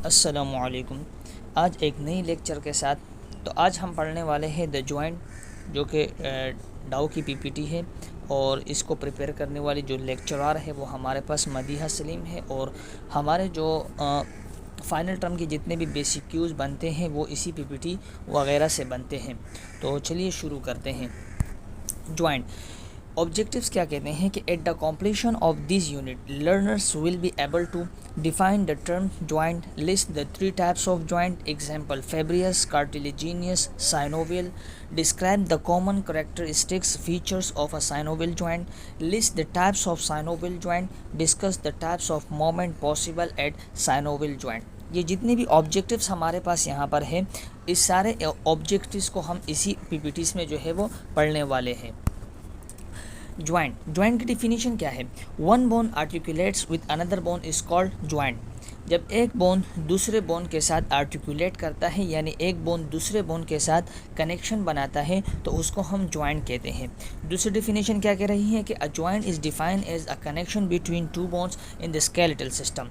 अस्सलामुअलैकुम। आज एक नई लेक्चर के साथ तो आज हम पढ़ने वाले हैं द जॉइंट, जो कि डाउ की पीपीटी है। और इसको प्रिपेयर करने वाली जो लेक्चरार है वो हमारे पास मदीहा सलीम है। और हमारे जो फाइनल टर्म के जितने भी बेसिक क्यूज़ बनते हैं वो इसी पीपीटी वगैरह से बनते हैं। तो चलिए शुरू करते हैं। जॉइंट ऑब्जेक्टिव्स क्या कहते हैं कि at the completion of this unit learners will be able to define the term joint, list the three types of joint, example fibrous, cartilaginous, synovial, describe the common characteristics features of a synovial joint, list the types of synovial joint, discuss the types of movement possible at synovial joint। ये जितने भी objectives हमारे पास यहाँ पर है, इस सारे objectives को हम इसी पीपीटीज में जो है वो पढ़ने वाले हैं। ज्वाइंट की डिफिनीशन क्या है? One bone articulates with another bone is called joint. जब एक बोन दूसरे बोन के साथ आर्टिकुलेट करता है, यानी एक बोन दूसरे बोन के साथ कनेक्शन बनाता है, तो उसको हम ज्वाइंट कहते हैं। दूसरी डिफिनीशन क्या कह रही है कि a joint is defined as a connection between two bones in the skeletal system.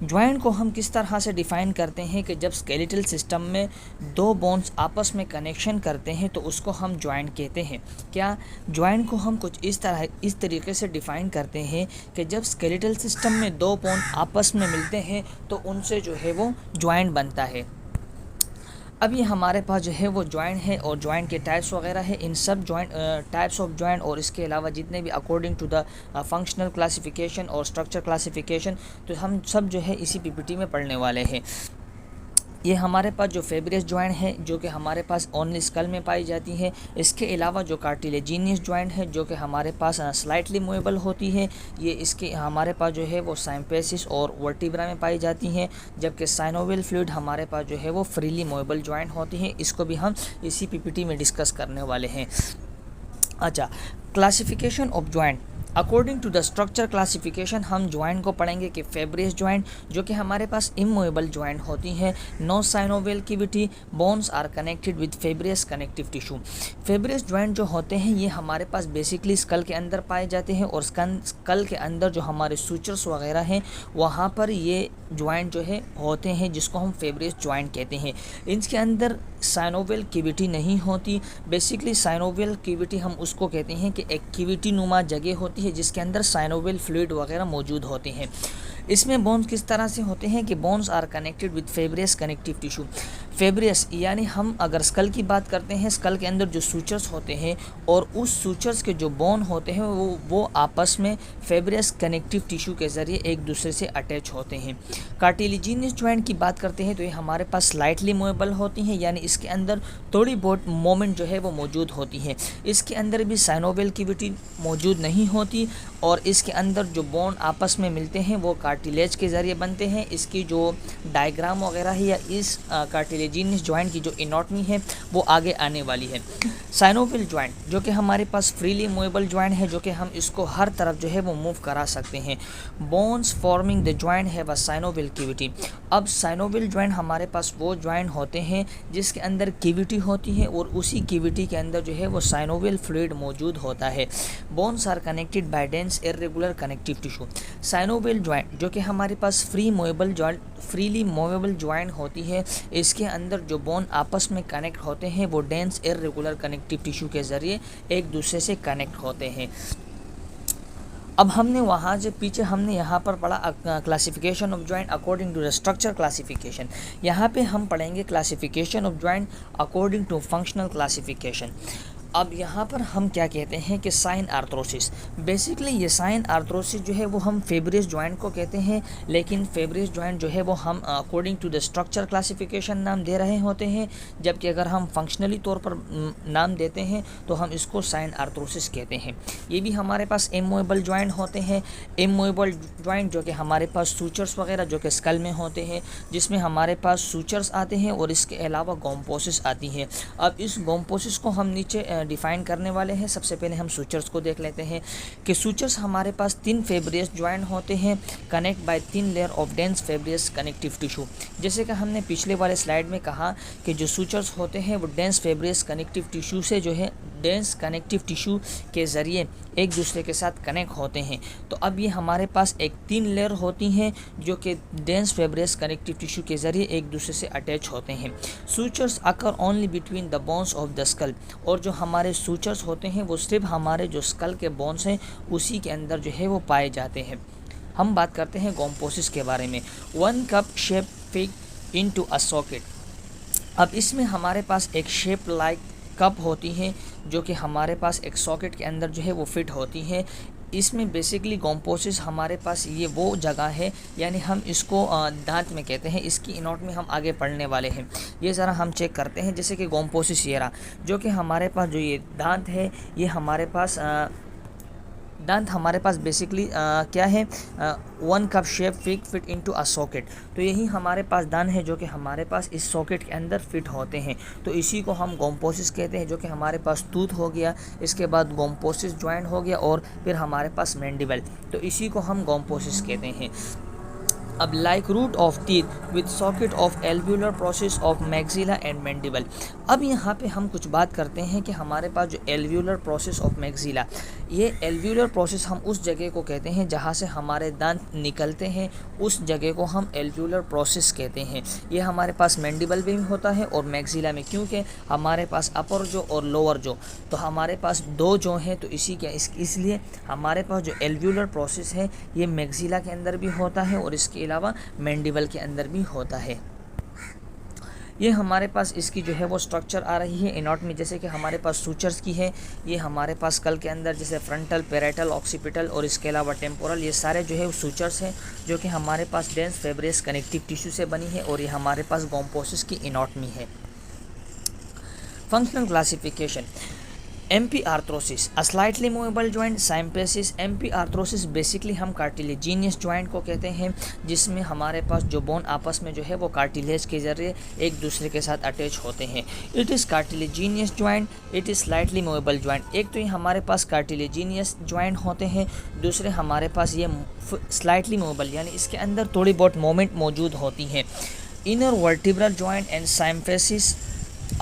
Joint को हम किस तरह से डिफ़ाइन करते हैं कि जब स्केलेटल सिस्टम में दो बोन्स आपस में कनेक्शन करते हैं तो उसको हम ज्वाइंट कहते हैं। क्या ज्वाइंट को हम कुछ इस तरीके से डिफ़ाइन करते हैं कि जब स्केलेटल सिस्टम में दो बोन आपस में मिलते हैं तो उनसे जो है वो ज्वाइंट बनता है। अब ये हमारे पास जो है वो ज्वाइंट है और ज्वाइंट के टाइप्स वगैरह है। इन सब ज्वाइंट टाइप्स ऑफ ज्वाइंट और इसके अलावा जितने भी according to the functional classification और स्ट्रक्चर क्लासिफिकेशन, तो हम सब जो है इसी पीपीटी में पढ़ने वाले हैं। ये हमारे पास जो फेब्रियस ज्वाइंट है जो कि हमारे पास ओनली स्कल में पाई जाती है। इसके अलावा जो कार्टिलेजिनियस ज्वाइंट है जो कि हमारे पास स्लाइटली मूवेबल होती है, ये इसके हमारे पास जो है वो साइम्पेसिस और वर्टिब्रा में पाई जाती हैं। जबकि साइनोवियल फ्लूइड हमारे पास जो है वो फ्रीली मूवेबल ज्वाइंट होती हैं। इसको भी हम इसी पीपीटी में डिस्कस करने वाले हैं। अच्छा, classification of joint according to the structure classification हम ज्वाइंट को पढ़ेंगे कि फेब्रियस ज्वाइंट जो कि हमारे पास इमूवेबल ज्वाइंट होती हैं, no synovial cavity, bones are connected with fibrous connective tissue. Fibrous joint जो होते हैं ये हमारे पास बेसिकली स्कल के अंदर पाए जाते हैं और स्कल के अंदर जो हमारे सूचर्स वगैरह हैं वहाँ पर ये ज्वाइंट जो है होते हैं, जिसको हम फेब्रियस ज्वाइंट कहते हैं। इनके अंदर साइनोवियल कैविटी नहीं होती। बेसिकली साइनोवियल कैविटी हम उसको कहते हैं कि एक कैविटी नुमा जगह होती है जिसके अंदर साइनोवियल फ्लूइड वगैरह मौजूद होते हैं। इसमें बोन्स किस तरह से होते हैं कि bones are connected with fibrous connective tissue. Fibrous यानी हम अगर स्कल की बात करते हैं, स्कल के अंदर जो सूचर्स होते हैं और उस सूचर्स के जो बोन होते हैं वो आपस में फेब्रियस कनेक्टिव टिश्यू के ज़रिए एक दूसरे से अटैच होते हैं। कार्टिलेजिनियस ज्वाइंट की बात करते हैं तो ये हमारे पास स्लाइटली मूवेबल होती हैं, यानी इसके अंदर थोड़ी बहुत मोमेंट जो है वो मौजूद होती है। इसके अंदर भी साइनोवियल कैविटी मौजूद नहीं होती और इसके अंदर जो बोन आपस में मिलते हैं वो कार्टिलेज के ज़रिए बनते हैं। इसकी जो डायग्राम वगैरह है या इस कार्टिलेजिनियस ज्वाइंट की जो एनाटॉमी है वो आगे आने वाली है। साइनोवियल ज्वाइंट जो कि हमारे पास फ्रीली मूवेबल ज्वाइंट है, जो कि हम इसको हर तरफ जो है वो मूव करा सकते हैं। Bones forming the joint have a synovial cavity. अब साइनोवियल ज्वाइंट हमारे पास वो ज्वाइंट होते हैं जिसके अंदर कैविटी होती है और उसी कैविटी के अंदर जो है वो साइनोवियल फ्लूइड मौजूद होता है। Bones are connected by dense irregular connective tissue. Synovial joint जो कि हमारे पास फ्रीली मूवेबल ज्वाइंट होती है, इसके अंदर जो बोन आपस में कनेक्ट होते हैं वो डेंस इर्रेगुलर कनेक्टिव टिश्यू के ज़रिए एक दूसरे से कनेक्ट होते हैं। अब हमने वहाँ से पीछे हमने यहाँ पर पढ़ा classification of joint according to the structure classification. यहाँ पे हम पढ़ेंगे classification of joint according to functional classification. अब यहाँ पर हम क्या कहते हैं कि साइन आर्थ्रोसिस। बेसिकली ये साइन आर्थ्रोसिस जो है वो हम फेब्रियस ज्वाइंट को कहते हैं, लेकिन फेब्रियस ज्वाइंट जो है वो हम according to the structure classification नाम दे रहे होते हैं, जबकि अगर हम फंक्शनली तौर पर नाम देते हैं तो हम इसको साइन आर्थ्रोसिस कहते हैं। ये भी हमारे पास इमूवेबल ज्वाइंट होते हैं। इमूवेबल ज्वाइंट जो कि हमारे पास सूचर्स वगैरह जो कि स्कल में होते हैं, जिसमें हमारे पास सूचर्स आते हैं और इसके अलावा गोम्पोसिस आती हैं। अब इस गोम्पोसिस को हम नीचे डिफ़ाइन करने वाले हैं। सबसे पहले हम सूचर्स को देख लेते हैं कि सूचर्स हमारे पास तीन फेब्रियस ज्वाइंट होते हैं, कनेक्ट बाय तीन layer of dense fibrous connective tissue. जैसे कि हमने पिछले वाले स्लाइड में कहा कि जो सूचर्स होते हैं वो डेंस फेब्रियस कनेक्टिव टिश्यू से जो है डेंस कनेक्टिव टिश्यू के ज़रिए एक दूसरे के साथ कनेक्ट होते हैं। तो अब ये हमारे पास एक 3 लेयर होती हैं जो कि डेंस फाइब्रस कनेक्टिव टिश्यू के ज़रिए एक दूसरे से अटैच होते हैं। Sutures occur only between the bones of the skull, और जो हमारे सूचर्स होते हैं वो सिर्फ हमारे जो स्कल के बोन्स हैं उसी के अंदर जो है वो पाए जाते हैं। हम बात करते हैं गोम्पोसिस के बारे में। 1 cup shape fit into a socket. अब इसमें हमारे पास एक शेप लाइक कप होती है जो कि हमारे पास एक सॉकेट के अंदर जो है वो फिट होती है। इसमें बेसिकली गोम्पोसिस हमारे पास ये वो जगह है, यानी हम इसको दांत में कहते हैं। इसकी नोट में हम आगे पढ़ने वाले हैं। ये ज़रा हम चेक करते हैं। जैसे कि गोम्पोसिस ये रहा, जो कि हमारे पास जो ये दांत है, ये हमारे पास दांत हमारे पास बेसिकली क्या है, 1 cup shape fit into a socket. तो यही हमारे पास दांत है जो कि हमारे पास इस सॉकेट के अंदर फिट होते हैं। तो इसी को हम गोम्पोसिस कहते हैं, जो कि हमारे पास टूथ हो गया, इसके बाद गोम्पोसिस जॉइंट हो गया, और फिर हमारे पास मैंडिबल। तो इसी को हम गोम्पोसिस कहते हैं। अब like root of teeth with socket of alveolar process of maxilla and mandible. अब यहाँ पे हम कुछ बात करते हैं कि हमारे पास जो एल्व्यूलर प्रोसेस ऑफ मैक्सिला, ये एल्व्यूलर प्रोसेस हम उस जगह को कहते हैं जहाँ से हमारे दांत निकलते हैं, उस जगह को हम एल्व्यूलर प्रोसेस कहते हैं। ये हमारे पास मैंडिबल में होता है और मैक्सिला में, क्योंकि हमारे पास अपर जो और लोअर जो, तो हमारे पास 2 जो हैं, तो इसलिए हमारे पास जो एल्व्यूलर प्रोसेस है ये मैक्सिला के अंदर भी होता है और इसके अलावा मैंडिबल के अंदर भी होता है। ये हमारे पास इसकी जो है वो स्ट्रक्चर आ रही है इनॉट में। जैसे कि हमारे पास सूचर्स की है, ये हमारे पास स्कल के अंदर जैसे फ्रंटल, पैराइटल, ऑक्सीपिटल और इसके अलावा टेम्पोरल, ये सारे जो है वो सूचर्स हैं जो कि हमारे पास डेंस फाइब्रस कनेक्टिव टिश्यू से बनी है, और ये हमारे पास गोम्पोसिस की इनॉट में है। Functional classification. Amphiarthrosis, a slightly movable joint. Symphysis. Amphiarthrosis basically हम कार्टिलेजिनियस जॉइंट को कहते हैं, जिसमें हमारे पास जो बोन आपस में जो है वो कार्टिलेज के जरिए एक दूसरे के साथ अटैच होते हैं। It is cartilaginous joint, it is slightly movable joint. एक तो ये हमारे पास कार्टिलेजिनियस जॉइंट होते हैं, दूसरे हमारे पास ये स्लाइटली मूवेबल, यानी इसके अंदर थोड़ी बहुत मोमेंट मौजूद होती हैं। Intervertebral joint and symphysis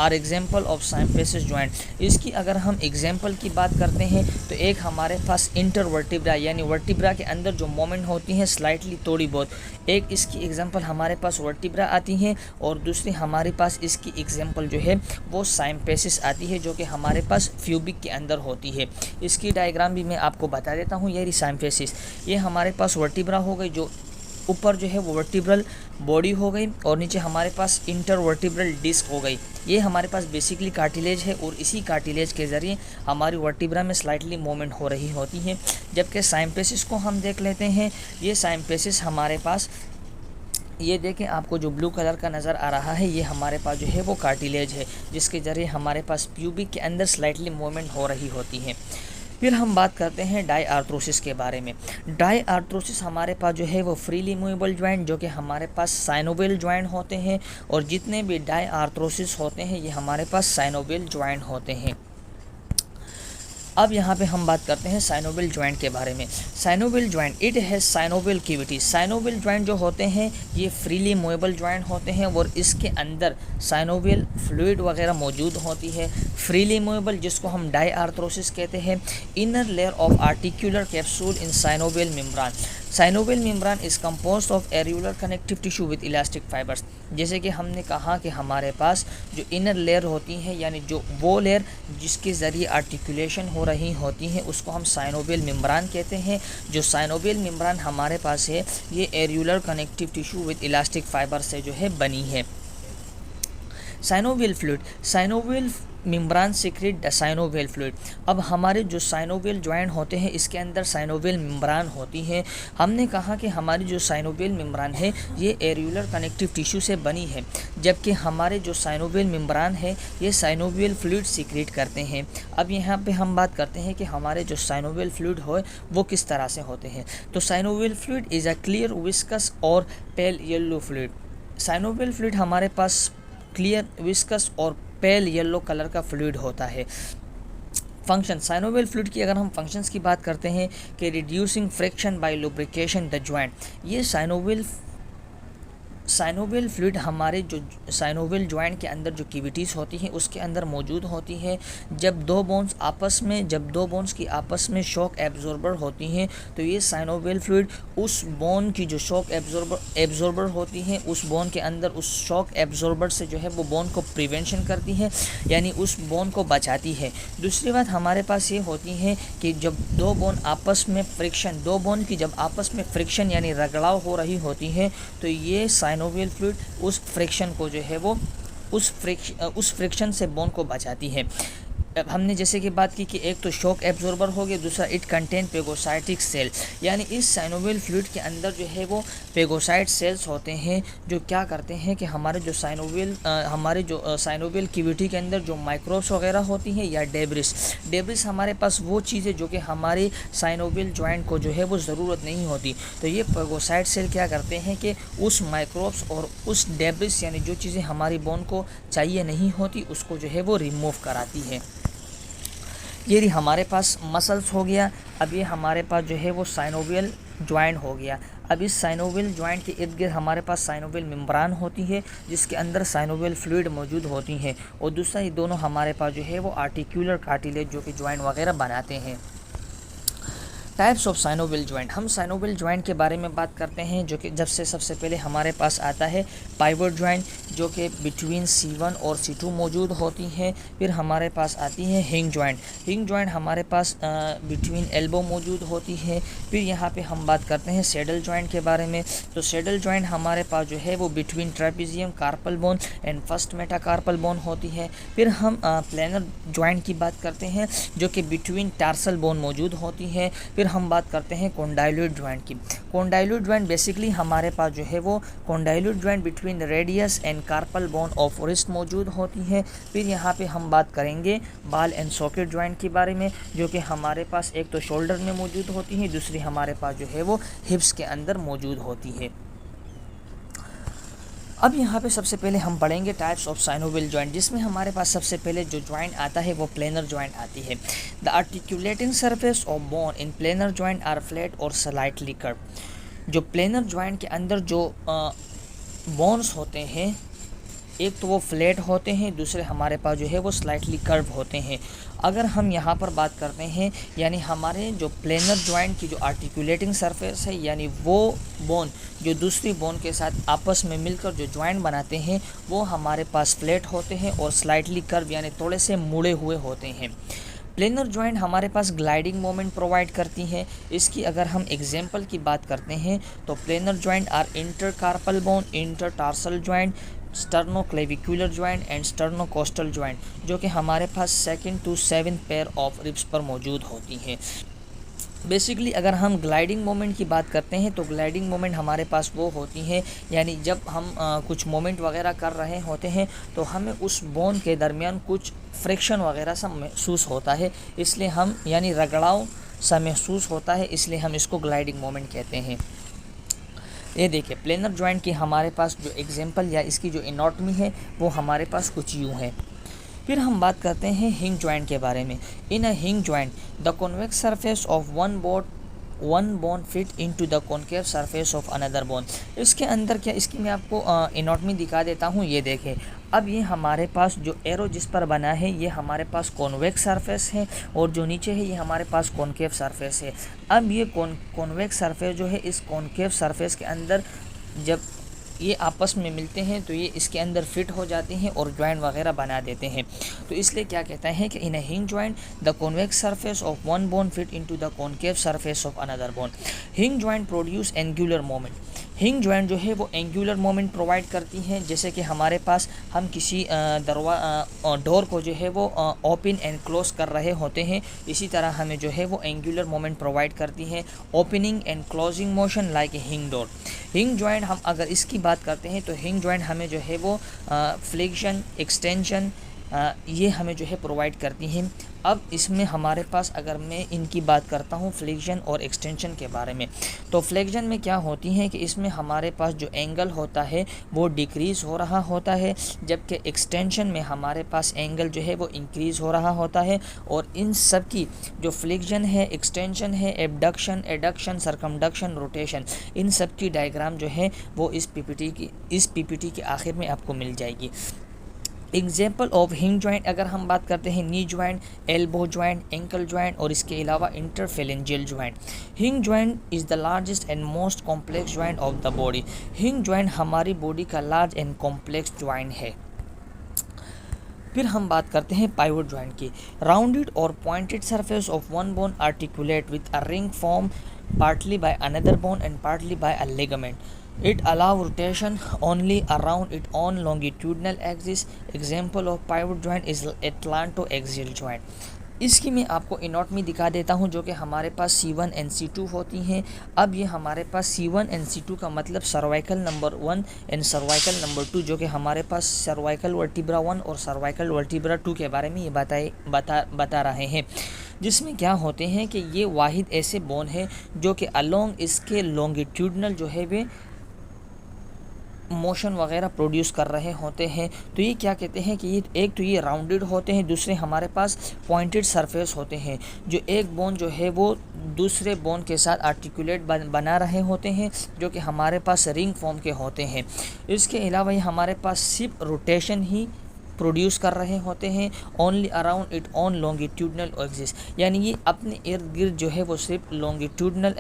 are example of symphysis joint. इसकी अगर हम एग्जाम्पल की बात करते हैं तो एक हमारे पास इंटर वर्टिब्रा, यानी वर्टिब्रा के अंदर जो मोमेंट होती हैं स्लाइटली थोड़ी बहुत, एक इसकी एग्जाम्पल हमारे पास वर्टिब्रा आती हैं, और दूसरी हमारे पास इसकी एग्जाम्पल जो है वो साइम्पेसिस आती है, जो कि हमारे पास फ्यूबिक के अंदर होती है। इसकी डायग्राम भी मैं आपको बता देता हूँ। ये साइम्पेसिस, ये हमारे पास वर्टिब्रा हो गई, जो ऊपर जो है वो वर्टिब्रल बॉडी हो गई, और नीचे हमारे पास इंटर वर्टिब्रल डिस्क हो गई। ये हमारे पास बेसिकली कार्टिलेज है, और इसी कार्टिलेज के ज़रिए हमारी वर्टिब्रा में स्लाइटली मूवमेंट हो रही होती है। जबकि साइम्पेसिस को हम देख लेते हैं। ये साइम्पेसिस हमारे पास, ये देखें आपको जो ब्लू कलर का नज़र आ रहा है, ये हमारे पास जो है वो कार्टिलेज है, जिसके ज़रिए हमारे पास प्यूबिक के अंदर स्लाइटली मूवमेंट हो रही होती है। फिर हम बात करते हैं डाई आर्थ्रोसिस के बारे में। डाई आर्थ्रोसिस हमारे पास जो है वो फ्रीली मूवेबल जॉइंट, जो कि हमारे पास साइनोवियल जॉइंट होते हैं, और जितने भी डाई आर्थ्रोसिस होते हैं ये हमारे पास साइनोवियल जॉइंट होते हैं। अब यहाँ पे हम बात करते हैं साइनोवियल जॉइंट के बारे में। Synovial joint, it has synovial cavity. Synovial joint जो होते हैं ये फ्रीली मूवेबल जॉइंट होते हैं, और इसके अंदर साइनोवियल फ्लूइड वगैरह मौजूद होती है। फ्रीली मूवेबल, जिसको हम डाई आर्थ्रोसिस कहते हैं। Inner layer of articular capsule in synovial membrane. Synovial membrane is composed of areolar connective tissue with elastic fibres. जैसे कि हमने कहा कि हमारे पास जो इनर लेयर होती है, यानी जो वो लेयर जिसके ज़रिए आर्टिकुलेशन हो रही होती है, उसको हम साइनोवियल मेम्ब्रेन कहते हैं। जो साइनोवियल मेम्ब्रेन हमारे पास है ये areolar connective tissue with elastic fibre से जो है बनी है। Synovial fluid, synovial membrane secret the synovial fluid. अब हमारे जो साइनोवियल जॉइंट होते हैं इसके अंदर साइनोवियल मेम्ब्रेन होती है। हमने कहा कि हमारी जो साइनोवियल मेम्ब्रेन है ये एरियुलर कनेक्टिव टिश्यू से बनी है, जबकि हमारे जो साइनोवियल मेम्ब्रेन है ये साइनोवियल फ्लूइड सीक्रेट करते हैं। अब यहाँ पे हम बात करते हैं कि हमारे जो साइनोवियल फ्लूइड हो वो किस तरह से होते हैं। तो synovial fluid is a clear viscous और pale yellow fluid. Synovial fluid हमारे पास क्लियर विस्कस और पेल येलो कलर का फ्लूइड होता है। फंक्शन, साइनोवियल फ्लूइड की अगर हम फंक्शंस की बात करते हैं कि reducing friction by lubrication the joint. ये साइनोवियल फ्लूइड हमारे जो साइनोवियल जॉइंट के अंदर जो कैविटीज़ होती हैं उसके अंदर मौजूद होती है। जब दो बोन्स की आपस में शॉक एब्जॉर्बर होती हैं तो ये साइनोवियल फ्लूइड उस बोन की जो शॉक एब्जॉर्बर होती हैं उस बोन के अंदर उस शॉक एब्जॉर्बर से जो है वो बोन को प्रिवेंशन करती है, यानी उस बोन को बचाती है। दूसरी बात हमारे पास ये होती है कि जब दो बोन की जब आपस में फ्रिक्शन यानी रगड़ाव हो रही होती है तो ये साइनोवियल फ्लूइड उस फ्रिक्शन को जो है वो उस फ्रिक्शन से बोन को बचाती है। अब हमने जैसे कि बात की कि एक तो शॉक एब्जॉर्बर हो गया, दूसरा इट कंटेन पेगोसाइटिक सेल, यानी इस साइनोवियल फ्लूइड के अंदर जो है वो पेगोसाइट सेल्स होते हैं जो क्या करते हैं कि हमारे जो साइनोवियल कैविटी के अंदर जो माइक्रोब्स वगैरह होती हैं या डेब्रिस हमारे पास वो चीज़ें जो कि हमारे साइनोवियल जॉइंट को जो है वो ज़रूरत नहीं होती, तो ये पेगोसाइट सेल क्या करते हैं कि उस माइक्रोब्स और उस डेब्रिस यानी जो चीज़ें हमारी बोन को चाहिए नहीं होती उसको जो है वो रिमूव कराती है। ये हमारे पास मसल्स हो गया। अब ये हमारे पास जो है वो साइनोवियल जॉइंट हो गया। अब इस साइनोवियल जॉइंट के इर्द गिर्द हमारे पास साइनोवियल मेम्ब्रान होती है जिसके अंदर साइनोवियल फ्लूइड मौजूद होती हैं, और दूसरा ये दोनों हमारे पास जो है वो आर्टिकुलर कार्टिलेज जो कि जॉइंट वगैरह बनाते हैं। टाइप्स ऑफ साइनोवियल जॉइंट, हम साइनोवियल जॉइंट के बारे में बात करते हैं जो कि सबसे पहले हमारे पास आता है पाइवट जॉइंट जो कि बिटवीन C1 और C2 मौजूद होती है। फिर हमारे पास आती है हिंग जॉइंट हमारे पास बिटवीन एल्बो मौजूद होती है। फिर यहाँ पे हम बात करते हैं सैडल जॉइंट के बारे में, तो सैडल जॉइंट हमारे पास जो है वो between trapezium carpal bone and first metacarpal bone होती है। फिर हम प्लेनर जॉइंट की बात करते हैं जो कि बिटवीन टार्सल बोन मौजूद होती है। फिर हम बात करते हैं कॉन्डाइल्यूट जॉइंट की। कॉन्डाइल्यूट जॉइंट बेसिकली हमारे पास जो है वो condyloid joint between radius and carpal bone of wrist मौजूद होती है। फिर यहाँ पे हम बात करेंगे बाल एंड सॉकेट जॉइंट के बारे में जो कि हमारे पास एक तो शोल्डर में मौजूद होती है, दूसरी हमारे पास जो है वो हिप्स के अंदर मौजूद होती है। अब यहाँ पे सबसे पहले हम पढ़ेंगे टाइप्स ऑफ साइनोवियल जॉइंट, जिसमें हमारे पास सबसे पहले जो जॉइंट आता है वो प्लेनर जॉइंट आती है। The articulating surface of bone in planar joint are flat और स्लाइटली कर्व। जो प्लेनर जॉइंट के अंदर जो बोन्स होते हैं एक तो वो फ्लैट होते हैं, दूसरे हमारे पास जो है वो स्लाइटली कर्व होते हैं। अगर हम यहाँ पर बात करते हैं यानी हमारे जो प्लेनर जॉइंट की जो आर्टिकुलेटिंग सरफेस है यानी वो बोन जो दूसरी बोन के साथ आपस में मिलकर जो जॉइंट बनाते हैं वो हमारे पास फ्लैट होते हैं और स्लाइटली कर्व यानी थोड़े से मुड़े हुए होते हैं। प्लेनर जॉइंट हमारे पास ग्लाइडिंग मोमेंट प्रोवाइड करती है। इसकी अगर हम एग्जांपल की बात करते हैं तो planar joint are intercarpal bone, intertarsal joint, sternoclavicular joint and sternocostal joint जो कि हमारे पास 2nd to 7th pair of ribs पर मौजूद होती हैं। बेसिकली अगर हम ग्लाइडिंग मोमेंट की बात करते हैं तो ग्लाइडिंग मोमेंट हमारे पास वो होती है यानी जब हम कुछ मोमेंट वगैरह कर रहे होते हैं तो हमें उस बोन के दरमियान कुछ फ्रिक्शन वगैरह सा महसूस होता है, इसलिए हम यानी रगड़ाव सा महसूस होता है, इसलिए हम इसको ग्लाइडिंग मोमेंट कहते हैं। ये देखिए प्लेनर जॉइंट की हमारे पास जो एग्जांपल या इसकी जो एनाटॉमी है वो हमारे पास कुछ यूँ है। फिर हम बात करते हैं हिंग जॉइंट के बारे में। इन अ हिंग joint the convex surface of one bone fit into the concave surface of another bone. इसके अंदर क्या, इसकी मैं आपको एनाटॉमी दिखा देता हूँ। ये देखें, अब ये हमारे पास जो एरो जिस पर बना है ये हमारे पास कॉन्वेक्स सरफेस है और जो नीचे है ये हमारे पास कॉनकेव सरफेस है। अब ये कॉन्वेक्स सरफेस जो है इस कॉनकेव सरफेस के अंदर जब ये आपस में मिलते हैं तो ये इसके अंदर फिट हो जाते हैं और जॉइंट वगैरह बना देते हैं। तो इसलिए क्या कहता है कि इन अ हिंग joint the convex surface of one bone fit into the concave surface of another bone. हिंग जॉइंट प्रोड्यूस एंगुलर मोमेंट। हिंग जॉइंट जो है वो एंगुलर मोमेंट प्रोवाइड करती हैं, जैसे कि हमारे पास हम किसी डोर को जो है वो ओपन एंड क्लोज कर रहे होते हैं, इसी तरह हमें जो है वो एंगुलर मोमेंट प्रोवाइड करती हैं। Opening and closing motion like a हिंग डोर। हिंग जॉइंट हम अगर इसकी बात करते हैं तो हिंग जॉइंट हमें जो है वो फ्लेक्शन, एक्सटेंशन, ये हमें जो है प्रोवाइड करती हैं। अब इसमें हमारे पास अगर मैं इनकी बात करता हूँ फ्लेक्शन और एक्सटेंशन के बारे में, तो फ्लेक्शन में क्या होती है कि इसमें हमारे पास जो एंगल होता है वो डिक्रीज़ हो रहा होता है, जबकि एक्सटेंशन में हमारे पास एंगल जो है वो इंक्रीज़ हो रहा होता है। और इन सब की जो फ्लेक्शन है, एक्सटेंशन है, एबडक्शन, एडक्शन, सरकमडक्शन, रोटेशन, इन सब की डायग्राम जो है वो इस पीपीटी के आखिर में आपको मिल जाएगी। एग्जाम्पल ऑफ हिंग जॉइंट अगर हम बात करते हैं, knee joint, elbow joint, ankle joint और इसके अलावा इंटरफेलेंजियल जॉइंट। हिंग joint is the largest and most complex joint of the body. हिंग जॉइंट हमारी बॉडी का लार्ज एंड कॉम्प्लेक्स जॉइंट है। फिर हम बात करते हैं पाइवट जॉइंट की। राउंडेड और pointed surface of one bone articulate with a ring form partly by another bone and partly by a ligament. It allow rotation only around its own longitudinal axis. Example of pivot joint is atlantoaxial joint. इसकी मैं आपको anatomy दिखा देता हूँ जो कि हमारे पास C1 and C2 होती हैं। अब ये हमारे पास C1 एंड C2 का मतलब cervical number 1 and cervical number 2, जो कि हमारे पास सर्वाइकल वर्टिब्रा 1 और सर्वाइकल वर्टिब्रा 2 के बारे में ये बता रहे हैं, जिसमें क्या होते हैं कि ये वाहिद ऐसे बोन है जो कि अलोंग इसके लॉन्गिट्यूडनल जो है वे मोशन वगैरह प्रोड्यूस कर रहे होते हैं। तो ये क्या कहते हैं कि ये एक तो ये राउंडेड होते हैं, दूसरे हमारे पास पॉइंटेड सरफेस होते हैं, जो एक बोन जो है वो दूसरे बोन के साथ आर्टिकुलेट बना रहे होते हैं, जो कि हमारे पास रिंग फॉर्म के होते हैं। इसके अलावा ये हमारे पास सिर्फ रोटेशन ही प्रोड्यूस कर रहे होते हैं, only around it on longitudinal axis, यानी ये अपने इर्द गिर्द जो है वो सिर्फ लॉन्गिट्यूडनल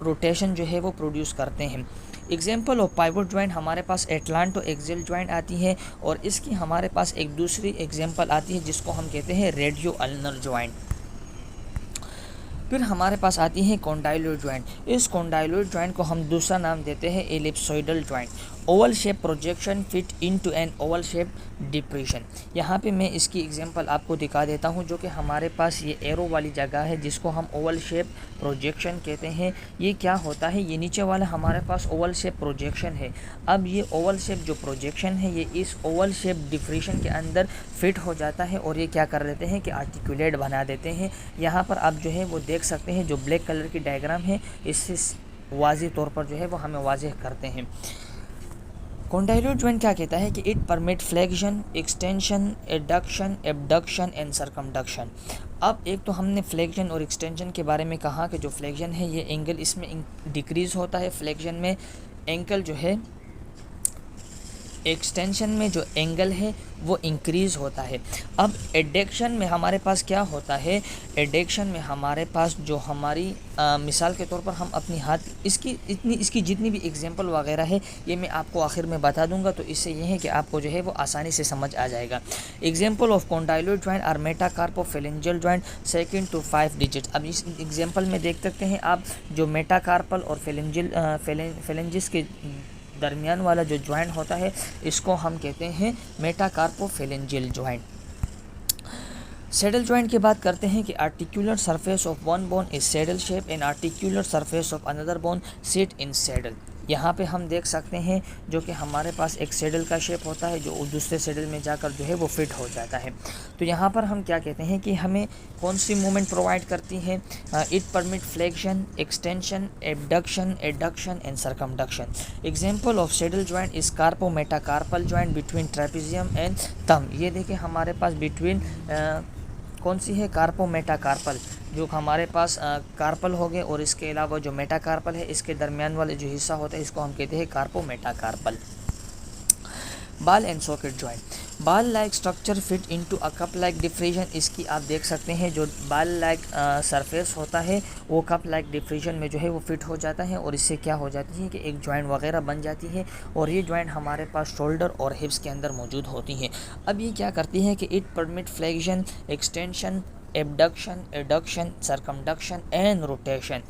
रोटेशन जो है वो प्रोड्यूस करते हैं। एग्जाम्पल ऑफ पाइवट जॉइंट हमारे पास एटलांटोएक्सियल जॉइंट आती है, और इसकी हमारे पास एक दूसरी एग्जाम्पल आती है जिसको हम कहते हैं रेडियो अल्नर जॉइंट। फिर हमारे पास आती है कॉन्डाइलर जॉइंट। इस कॉन्डाइलर जॉइंट को हम दूसरा नाम देते हैं ellipsoidal joint. Oval shape projection fit into an oval shape depression. यहाँ पे मैं इसकी एग्जांपल आपको दिखा देता हूँ, जो कि हमारे पास ये एरो वाली जगह है जिसको हम ओवल शेप प्रोजेक्शन कहते हैं। ये क्या होता है, ये नीचे वाला हमारे पास ओवल शेप प्रोजेक्शन है। अब ये ओवल शेप जो प्रोजेक्शन है ये इस ओवल शेप डिप्रेशन के अंदर फिट हो जाता है, और ये क्या कर देते हैं कि आर्टिकुलेट बना देते हैं। यहाँ पर आप जो है वो देख सकते हैं, जो ब्लैक कलर की डायग्राम है इससे वाज़ेह तौर पर जो है वो हमें वाज़ेह करते हैं। कॉन्डाइलर जॉइंट क्या कहता है कि it permit flexion, extension, adduction, abduction and circumduction. अब एक तो हमने फ्लेक्शन और एक्सटेंशन के बारे में कहा कि जो फ्लेक्शन है ये एंगल इसमें डिक्रीज़ होता है, फ्लेक्शन में एंगल जो है, एक्सटेंशन में जो एंगल है वो इंक्रीज़ होता है। अब एडक्शन में हमारे पास क्या होता है, एडक्शन में हमारे पास जो हमारी मिसाल के तौर पर हम अपनी हाथ इसकी जितनी भी एग्जांपल वगैरह है ये मैं आपको आखिर में बता दूंगा, तो इससे ये है कि आपको जो है वो आसानी से समझ आ जाएगा। Example of condylar joint are metacarpophalangeal joint 2 to 5 digit. अब इस एग्जांपल में देख सकते हैं आप, जो मेटाकार्पल और फेलेंजिस के दरमियान वाला जो जॉइंट होता है इसको हम कहते हैं मेटाकार्पोफेलेंजियल जॉइंट। सैडल जॉइंट की बात करते हैं कि articular surface of one bone is saddle shape and articular surface of another bone sit in saddle. यहाँ पे हम देख सकते हैं जो कि हमारे पास एक सैडल का शेप होता है जो दूसरे सैडल में जाकर जो है वो फिट हो जाता है। तो यहाँ पर हम क्या कहते हैं कि हमें कौन सी मूवमेंट प्रोवाइड करती है, it permit flexion, extension, abduction, adduction and circumduction. Example of saddle joint is carpometacarpal joint between trapezium and thumb. ये देखें हमारे पास बिटवीन कौन सी है, कार्पो मेटाकार्पल, जो हमारे पास कार्पल हो गए, और इसके अलावा जो मेटाकार्पल है इसके दरमियान वाले जो हिस्सा होता है इसको हम कहते हैं कार्पो मेटाकार्पल। बाल एंड सॉकेट जॉइंट, बाल like structure fit into a cup like deflation. इसकी आप देख सकते हैं जो बाल लाइक सरफेस होता है वो कप लाइक डिफ्रेशन में जो है वो फिट हो जाता है, और इससे क्या हो जाती है कि एक जॉइंट वगैरह बन जाती है, और ये जॉइंट हमारे पास शोल्डर और हिप्स के अंदर मौजूद होती हैं। अब ये क्या करती है कि it permit flexion, extension, abduction, adduction, circumduction and rotation.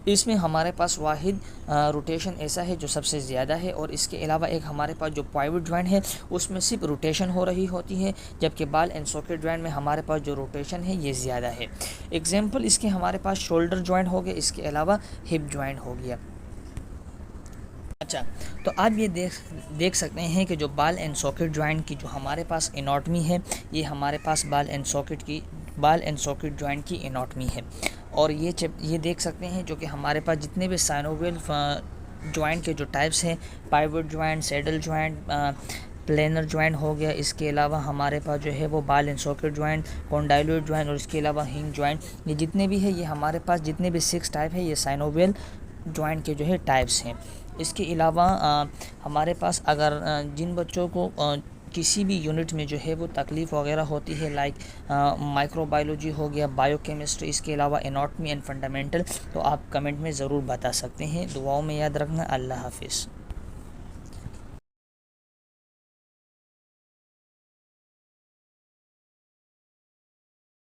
इसमें हमारे पास वाहिद रोटेशन ऐसा है जो सबसे ज़्यादा है, और इसके अलावा एक हमारे पास जो पाइवट जॉइंट है उसमें सिर्फ रोटेशन हो रही होती है, जबकि बाल एंड सॉकेट जॉइंट में हमारे पास जो रोटेशन है ये ज़्यादा है। एग्जाम्पल इसके हमारे पास शोल्डर जॉइंट हो गया, इसके अलावा हिप जॉइंट हो गया। अच्छा, तो आप ये देख सकते हैं कि जो बॉल एंड सॉकेट जॉइंट की जो हमारे पास एनाटॉमी है, ये हमारे पास बॉल एंड सॉकेट जॉइंट की एनाटॉमी है। और ये देख सकते हैं जो कि हमारे पास जितने भी साइनोवियल जॉइंट के जो टाइप्स हैं, pivot joint, saddle joint, planar joint हो गया, इसके अलावा हमारे पास जो है वो ball and socket joint, condyloid joint और इसके अलावा हिंज जॉइंट, ये जितने भी है ये हमारे पास जितने भी 6 टाइप है ये साइनोवियल जॉइंट के जो है टाइप्स हैं। इसके अलावा हमारे पास अगर जिन बच्चों को किसी भी यूनिट में जो है वो तकलीफ़ वगैरह होती है, लाइक माइक्रोबायोलॉजी हो गया, बायोकेमिस्ट्री, इसके अलावा एनाटॉमी एंड फंडामेंटल, तो आप कमेंट में ज़रूर बता सकते हैं। दुआओं में याद रखना। अल्लाह हाफिज़।